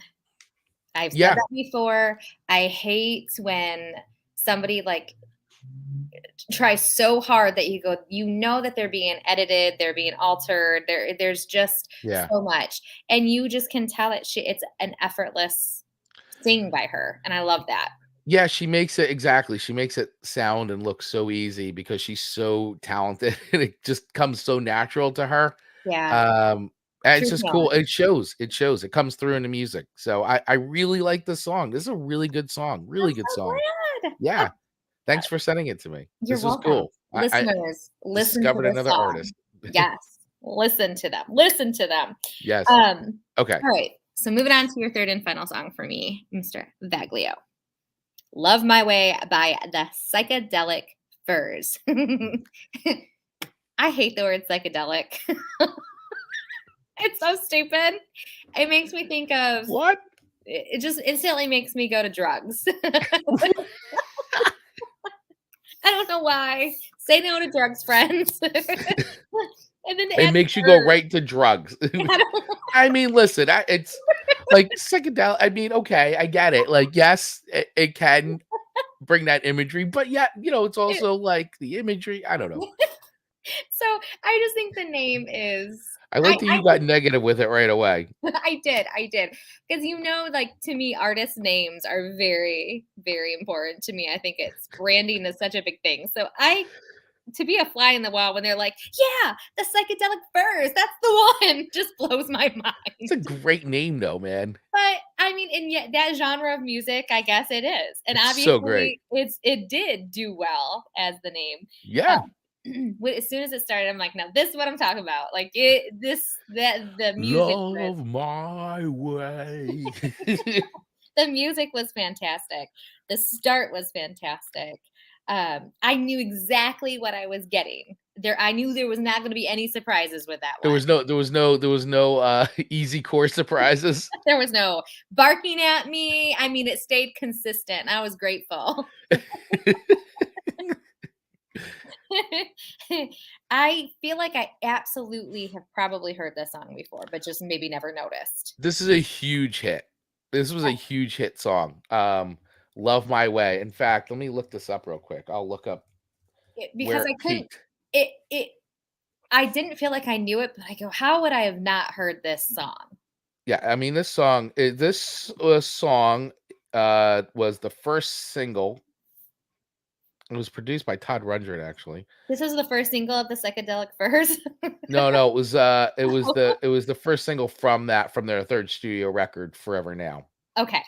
I've said Yeah. that before. I hate when somebody, like, tries so hard that you know that they're being edited, they're being altered, there's just Yeah. so much, and you just can tell that it's an effortless sing by her, and I love that. Yeah, she makes it exactly. She makes it sound and look so easy because she's so talented and it just comes so natural to her. Yeah, Um, and it's true just talent. cool. It shows. It shows. It comes through in the music. So I really like this song. This is a really good song. I'm Really good so song. glad. Yeah. Thanks for sending it to me. You're This was welcome. cool. I Listeners, listen to discovered this another song. artist. Yes, listen to them, listen to them. Yes. Okay. All right, so moving on to your 3rd and final song for me, Mr. Vaglio. "Love My Way" by the Psychedelic Furs. I hate the word psychedelic. It's so stupid. It makes me think of What? it just instantly makes me go to drugs. I don't know why. Say no to drugs, friends. And then to It add makes you go furs. right to drugs. I don't I mean, listen, it's like psychedelic. I mean, okay, I get it. Like, yes, it can bring that imagery, but yeah, you know, it's it also like the imagery. I don't know. so I just think the name is I like that I you got negative with it right away. I did. Because like, to me, artist names are very, very important to me. I think it's branding is such a big thing. So to be a fly in the wall when they're like, "Yeah, the Psychedelic Furs, that's the one," just blows my It's a mind. great name, though, man. But, I mean, and yet that genre of music, I guess it is. And It's so great. obviously, it did do well as the name. Yeah, As soon as it started, I'm like, "No, this is what I'm talking about." Like, the music for it. love my way. The music was fantastic. The start was fantastic. I knew exactly what I was getting. I knew there was not gonna be any surprises with that one. There was no easy core surprises. There was no barking at me. I mean, it stayed consistent. I was grateful. I feel like I absolutely have probably heard this song before, but just maybe never noticed. This is a huge hit. This was a huge hit song. Love My Way. In fact, let me look this up real quick. I'll look up Because where I it couldn't peaked. it I didn't feel like I knew it, but I go, "How would I have not heard this song?" Yeah, I mean this song was the first single. It was produced by Todd Rundgren actually. This is the first single of the Psychedelic Furs. No, it was the first single from their third studio record, Forever Now. Okay.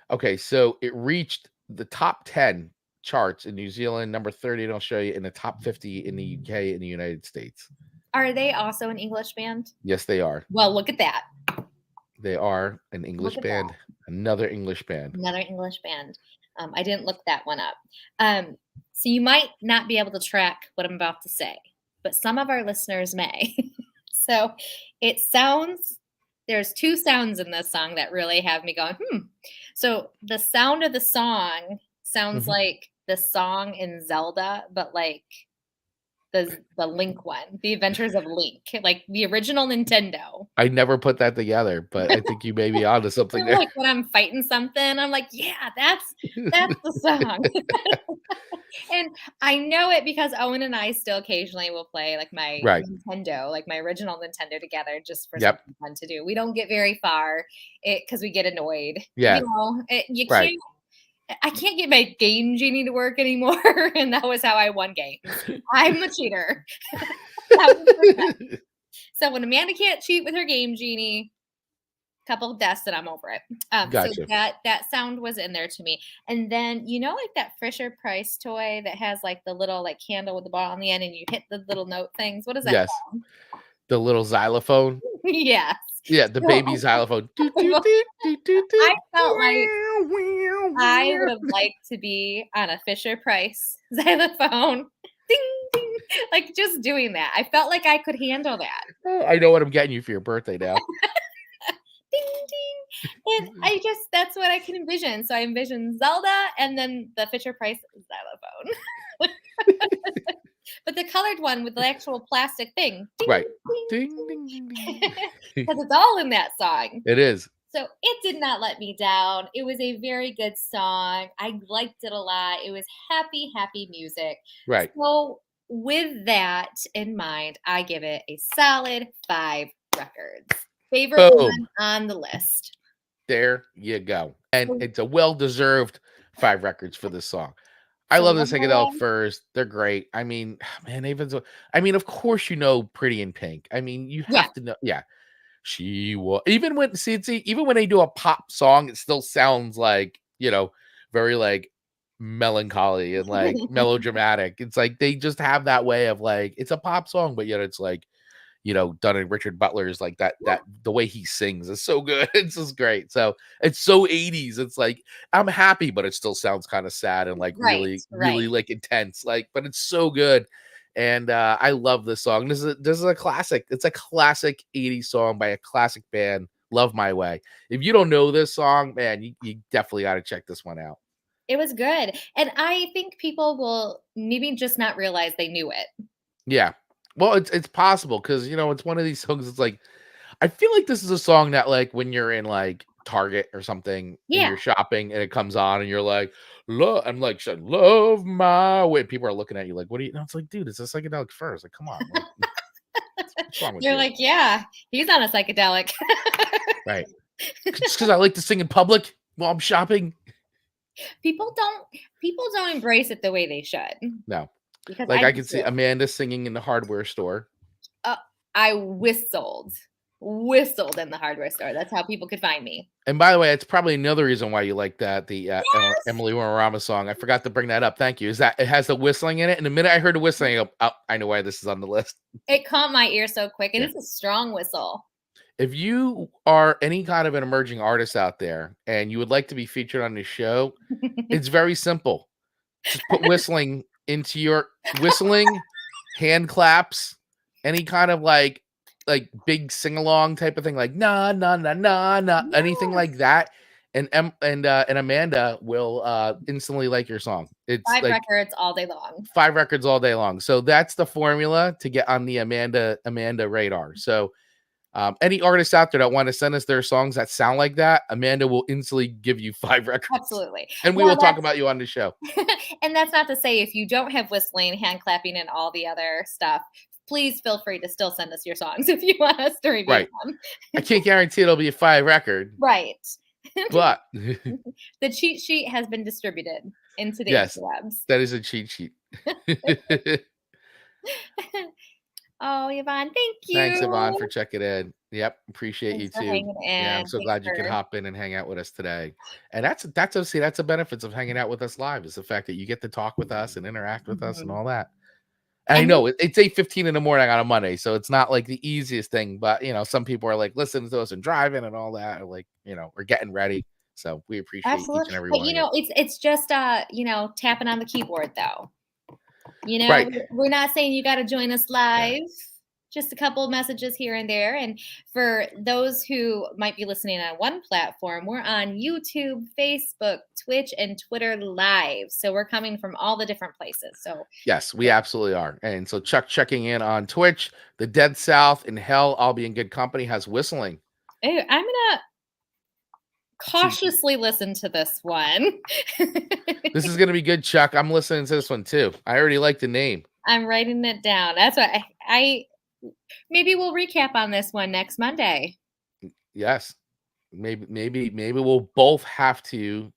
Okay, so it reached the top 10 charts in New Zealand, number 30 in Australia, and the top 50 in the UK and the United States. Are they also an English band? Yes, they are. Well, look at that. They are an Look English at that. band, another English band. Another English band. I didn't look that one up. So you might not be able to track what I'm about to say, but some of our listeners may. So it sounds, there's two sounds in this song that really have me going, So the sound of the song sounds Mhm. like the song in Zelda, but like the Link one, The Adventures of Link, like the original Nintendo. I never put that together, but I think you may be onto something there. Like when I'm fighting something, I'm like, yeah, that's the song. And I know it because Owen and I still occasionally will play like my Right. Nintendo, like my original Nintendo together just for Yep. something fun to do. We don't get very far because we get annoyed. Yeah. You Right. can't, I can't get my Game Genie to work anymore. And that was how I won games. I'm a cheater. So when Amanda can't cheat with her Game Genie, couple of deaths and I'm over it. So Gotcha. that sound was in there to me. And then like that Fisher Price toy that has like the little like candle with the ball on the end and you hit the little note things. What is that Yes. called? The little xylophone. Yes. Yeah, the baby xylophone. Doot, doot, doot, doot, doot, I doot. felt like Wow, wow, I would wow. have liked to be on a Fisher Price xylophone. Ding ding. Like just doing that. I felt like I could handle that. Oh, I know what I'm getting you for your birthday now. Ding ding. And that's what I can envision. So I envision Zelda and then the Fisher Price xylophone. But the colored one with the actual plastic thing. Ding, Right. ding, Ding, ding, ding, ding. because it's all in that song. It is. So it did not let me down. It was a very good song. I liked it a lot. It was happy, happy music. Right. So with that in mind, I give it a solid 5 records. Favorite Boom. one on the list. There you go. And it's a well-deserved 5 records for this song. I So love the Wurramara, Psychedelic Furs. They're great. I mean, man, even so, I mean, of course, Pretty in Pink. I mean, you yeah, have to know. Yeah. She was even when even when they do a pop song, it still sounds like, very like melancholy and like melodramatic. It's like they just have that way of like it's a pop song, but yet it's like, done in Richard Butler's like that the way he sings is so good. It's just great. So it's so 80s. It's like I'm happy, but it still sounds kind of sad and like right, really, right. really like intense. Like, but it's so good. And I love this song. This is a classic. It's a classic 80s song by a classic band. Love My Way. If you don't know this song, man, you definitely got to check this one out. It was good. And I think people will maybe just not realize they knew it. Yeah. Well, it's possible because it's one of these songs. It's like I feel like this is a song that like when you're in like Target or something and Yeah. you're shopping and it comes on and you're like, love. I'm like, love my way. People are looking at you like, what do you? No, it's like, dude, it's a psychedelic first. Like, come on, like, what's wrong with They're you? like, yeah, he's on a psychedelic. Right? Just because I like to sing in public while I'm shopping. People don't embrace it the way they should. No, Because like I I do can see too. Amanda singing in the hardware store. I whistled in the hardware store. That's how people could find me. And by the way, it's probably another reason why you like that the Yes. Emily Wurramara song. I forgot to bring that up. Thank you. Is that it has the whistling in it? And the minute I heard the whistling, I go, oh, I know why this is on the list. It caught my ear so quick, and Yeah. it's a strong whistle. If you are any kind of an emerging artist out there and you would like to be featured on this show, it's very simple. Just put whistling into your hand claps, any kind of like big sing along type of thing, like na na na na na, anything like Yes. that. And and Amanda will instantly like your song. It's 5 like records all day long. 5 records all day long. So that's the formula to get on the Amanda radar. So any artists out there that want to send us their songs that sound like that, Amanda will instantly give you 5 records. Absolutely. And we will talk about you on the show. And that's not to say if you don't have whistling, hand clapping, and all the other stuff, please feel free to still send us your songs if you want us to review Right. them. I can't guarantee it'll be a 5 record. Right. But the cheat sheet has been distributed into the yes, interwebs. that is a cheat sheet. Oh, Yvonne, thank you. Thanks, Yvonne, for checking in. Yep, appreciate you Thanks for too. hanging Yeah, I'm in. so Thanks glad you could for hop in and hang out with us today. And that's a see, that's the benefits of hanging out with us live is the fact that you get to talk with us and interact with us and mhm. all that. And I And know it's 8:15 in the morning on a Monday, so it's not like the easiest thing, but some people are like listening to us and driving and all that, or like, we're getting ready. So we appreciate each and absolutely. every But, one of you. it's just, tapping on the keyboard, though. Right. We're not saying you gotta join us Yeah. live, just a couple of messages here and there, and for those who might be listening on one platform, we're on YouTube, Facebook, Twitch, and Twitter Live, so we're coming from all the different places, so Yes, we absolutely are. And so Chuck checking in on Twitch, the Dead South in Hell, I'll be in good company has whistling. I'm gonna See, cautiously listen to this one. this is gonna be good, Chuck. I'm listening to this one too. I already like the name. I'm writing it down. That's what I maybe we'll recap on this one next Monday. Yes. Maybe we'll both have to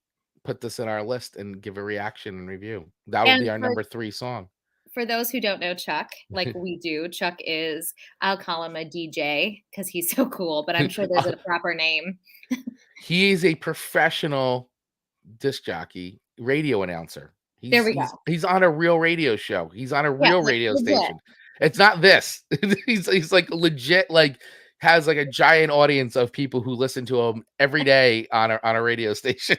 put this in our list and give a reaction and review. That will And be our number 3 song. for those who don't know Chuck, like we do, Chuck is, I'll call him a DJ because he's so cool, but I'm sure there's a proper name. He is a professional disc jockey, radio announcer. There He's we go. he's he's on a real radio show. He's on a Yeah, real like radio legit. station. It's not this. He's like legit, like has like a giant audience of people who listen to him every day on a radio station.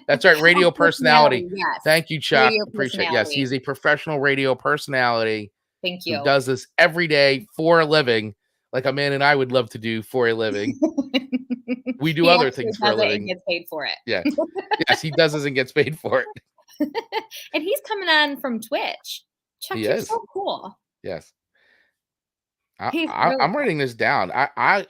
That's right, Oh, radio personality. personality, yes. Thank you, Chuck. Radio Appreciate it. Yes, personality. he's a professional radio personality Thank who you. does this every day for a living, like a man and I would love to do for a living. We do He other actually things for a does it and living. gets paid for it. Yeah. Yes, he does this and gets paid for it. And he's coming on from Twitch. Chuck, He you're is. so cool. Yes. He's really I'm cool. writing this down. I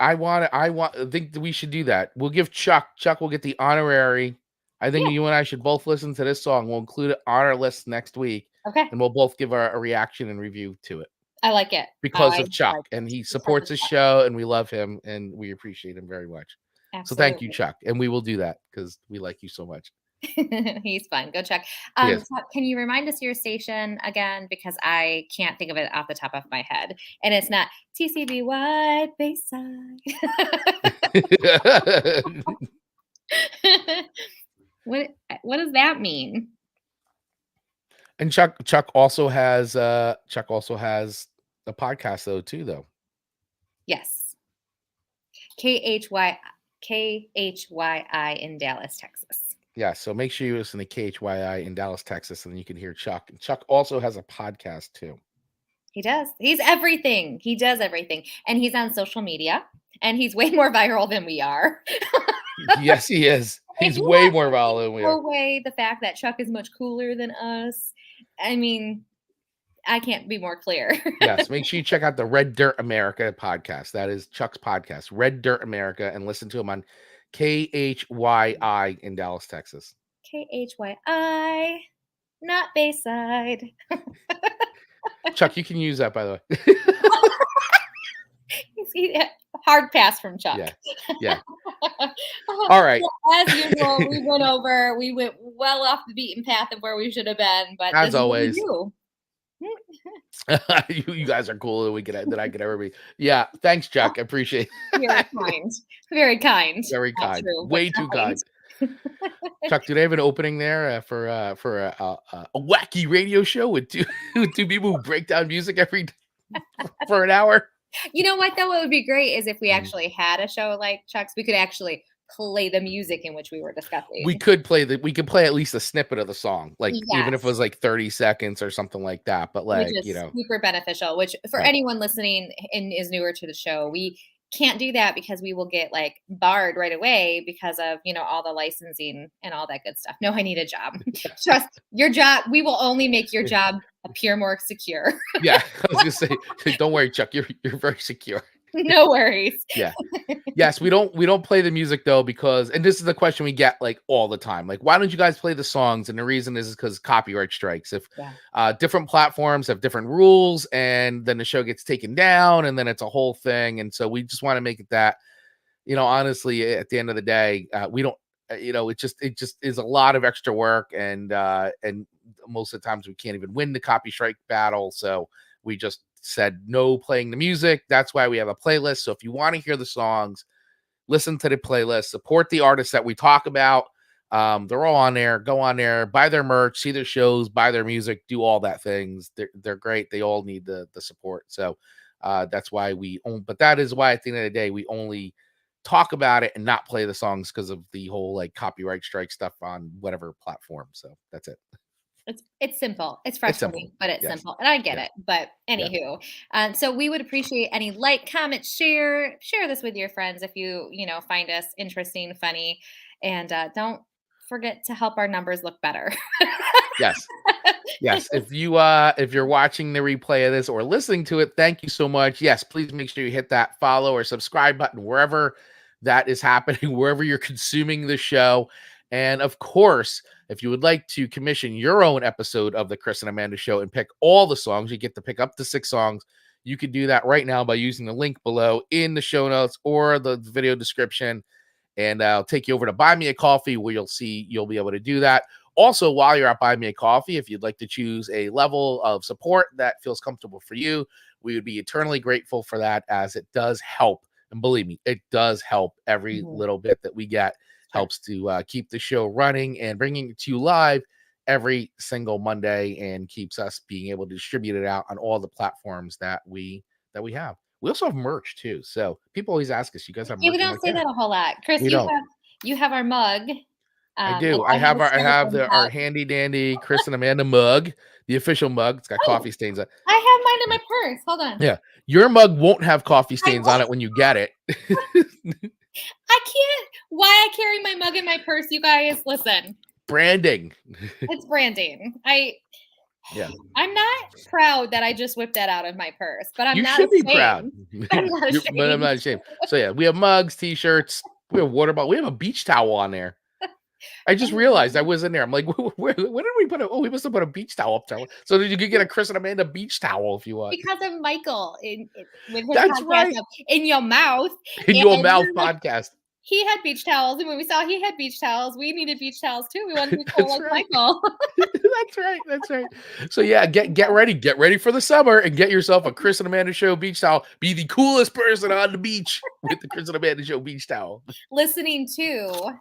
think that we should do that. We'll give Chuck will get the honorary. I think Yeah, you and I should both listen to this song. We'll include it on our list next week, okay. and we'll both give a reaction and review to it I like it. because I of Chuck. like And it. he Because supports of the Chuck. show, and we love him, and we appreciate him very much. So thank you, Absolutely. Chuck. And we will do that because we like you so much. He's fun. Go check. Yes. Chuck, can you remind us your station again? Because I can't think of it off the top of my head. And it's not TCBY Bayside. what what does that mean? And Chuck also has a podcast though. Yes. KHY KHYI in Dallas, Texas. Yeah, so make sure you listen to KHYI in Dallas, Texas, and then you can hear Chuck. And Chuck also has a podcast too. He does. He's everything. He does everything. And he's on social media. And he's way more viral than we are. Yes, he is. I He's do way not more take viral than we are. away the fact that Chuck is much cooler than us. I mean, I can't be more clear. Yes, make sure you check out the Red Dirt America podcast. That is Chuck's podcast, Red Dirt America, and listen to him on KHYI in Dallas, Texas. KHYI, not Bayside. Chuck, you can use that, by the way. See, hard pass from Chuck. Yeah. All right. As usual, we went well off the beaten path of where we should have been, but As this is what we always. do. You guys are cooler than I could ever be. Yeah, thanks, Chuck. I appreciate it. Very kind. Very kind. Very Not kind. true, but Way too kind. Chuck, do they have an opening there for a wacky radio show with two people who break down music for an hour? You know what, though? What would be great is if we Mhm. actually had a show like Chuck's, we could actually play the music in which we were discussing. We could play at least a snippet of the song, like even if Yes. it was like 30 seconds or something like that. But Which like, is super beneficial, which for Right. anyone listening and is newer to the show, we can't do that because we will get like barred right away because of, all the licensing and all that good stuff. No, I need a job. Trust your job. We will only make your job appear more secure. Yeah, I was gonna say, don't worry, Chuck. You're very secure. No worries. Yeah. Yes, we don't play the music though because, and this is the question we get like all the time. Like, why don't you guys play the songs? And the reason is because copyright strikes. If different platforms have different rules, and then the show gets taken down, and then it's a whole thing. And so we just want to make it that, honestly, at the end of the day, we don't. It just is a lot of extra work, and most of the times we can't even win the copy strike battle. So We just said no playing the music. That's why we have a playlist. So if you want to hear the songs, listen to the playlist, support the artists that we talk about. They're all on there. Go on there, buy their merch, see their shows, buy their music, do all that things. They're great. They all need the support. So that's why but that is why at the end of the day, we only talk about it and not play the songs because of the whole like copyright strike stuff on whatever platform. So that's it. It's simple. It's It's simple. frustrating, but it's Yes. simple, and I get Yeah. it. But anywho, so we would appreciate any like, comment, share this with your friends if you find us interesting, funny, and don't forget to help our numbers look better. Yes. Yes. If you're watching the replay of this or listening to it, thank you so much. Yes, please make sure you hit that follow or subscribe button wherever that is happening, wherever you're consuming the show. And of course, if you would like to commission your own episode of the Chris and Amanda Show and pick all the songs, you get to pick up to 6 songs. You can do that right now by using the link below in the show notes or the video description. And I'll take you over to Buy Me a Coffee where you'll be able to do that. Also, while you're at Buy Me a Coffee, if you'd like to choose a level of support that feels comfortable for you, we would be eternally grateful for that, as it does help. And believe me, it does help. Every little bit that we get helps to keep the show running and bringing it to you live every single Monday, and keeps us being able to distribute it out on all the platforms that we have. We also have merch too. So people always ask us, "You guys have merch?" We don't say that a whole lot, Chris. We don't. You have our mug. I do. I have our handy dandy Chris and Amanda mug, the official mug. It's got coffee stains on it. I have mine in my purse. Hold on. Yeah, your mug won't have coffee stains on it when you get it. I can't. Why I carry my mug in my purse, you guys? Listen. Branding. It's branding. Yeah. I'm not proud that I just whipped that out of my purse, but I'm You not should ashamed. be proud. I'm not ashamed. But I'm not ashamed. So yeah, we have mugs, t-shirts, we have water bottle, we have a beach towel on there. I just realized I was in there. I'm like, where did we put it? Oh, we must have put a beach towel up there. So that you could get a Chris and Amanda beach towel if you want. Because of Michael with his That's podcast right. In Your Mouth. In Your Mouth podcast. He had beach towels, and when we saw he had beach towels, we needed beach towels too. We wanted to be cool like Michael. That's right. That's right. So yeah, get ready for the summer and get yourself a Chris and Amanda Show beach towel. Be the coolest person on the beach with the Chris and Amanda Show beach towel. Listening to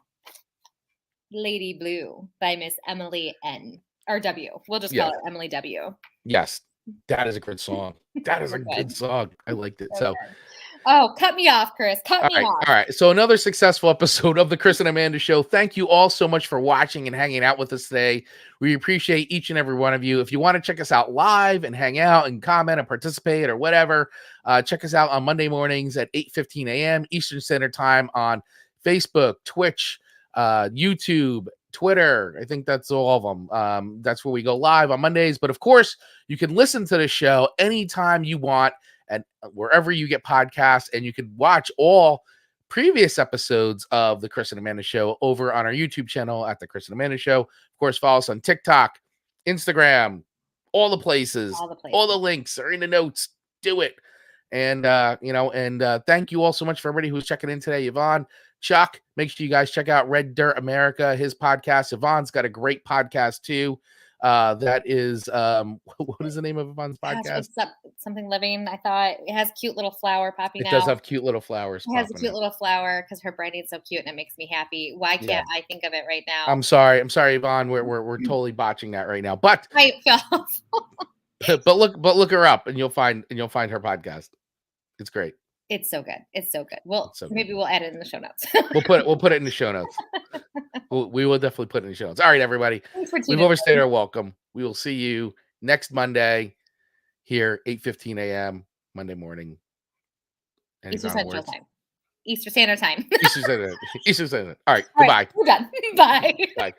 Lady Blue by Miss Emily N. Or W. We'll just call her Emily W. Yes, that is a good song. That is a good song. I liked it. So. Oh, cut me off, Chris. Cut me off. All right. So another successful episode of the Chris and Amanda Show. Thank you all so much for watching and hanging out with us today. We appreciate each and every one of you. If you want to check us out live and hang out and comment and participate or whatever, check us out on Monday mornings at 8:15 a.m. Eastern Standard Time on Facebook, Twitch, YouTube, Twitter. I think that's all of them. That's where we go live on Mondays. But of course, you can listen to the show anytime you want, and wherever you get podcasts, and you can watch all previous episodes of the Chris and Amanda Show over on our YouTube channel at the Chris and Amanda Show. Of course, follow us on TikTok, Instagram, all the places. All the links are in the notes. Do it. And thank you all so much for everybody who's checking in today. Yvonne, Chuck, make sure you guys check out Red Dirt America, his podcast. Yvonne's got a great podcast too. That is what is the name of Yvonne's podcast? Something living. I thought it has cute little flower popping out. It does have cute little flowers. It has a cute little flower because her branding's so cute and it makes me happy. Why can't I think of it right now? I'm sorry, Yvonne. We're totally botching that right now. But but look her up and you'll find her podcast. It's great. It's so good. It's so good. Well, maybe we'll add it in the show notes. We'll put it in the show notes. We will definitely put it in the show notes. All right, everybody. We've overstayed our welcome. We will see you next Monday here, 8:15 a.m. Monday morning. Eastern Standard Time. Eastern Standard Time. Eastern Standard Time. All right. Goodbye. We're done. Bye. Bye.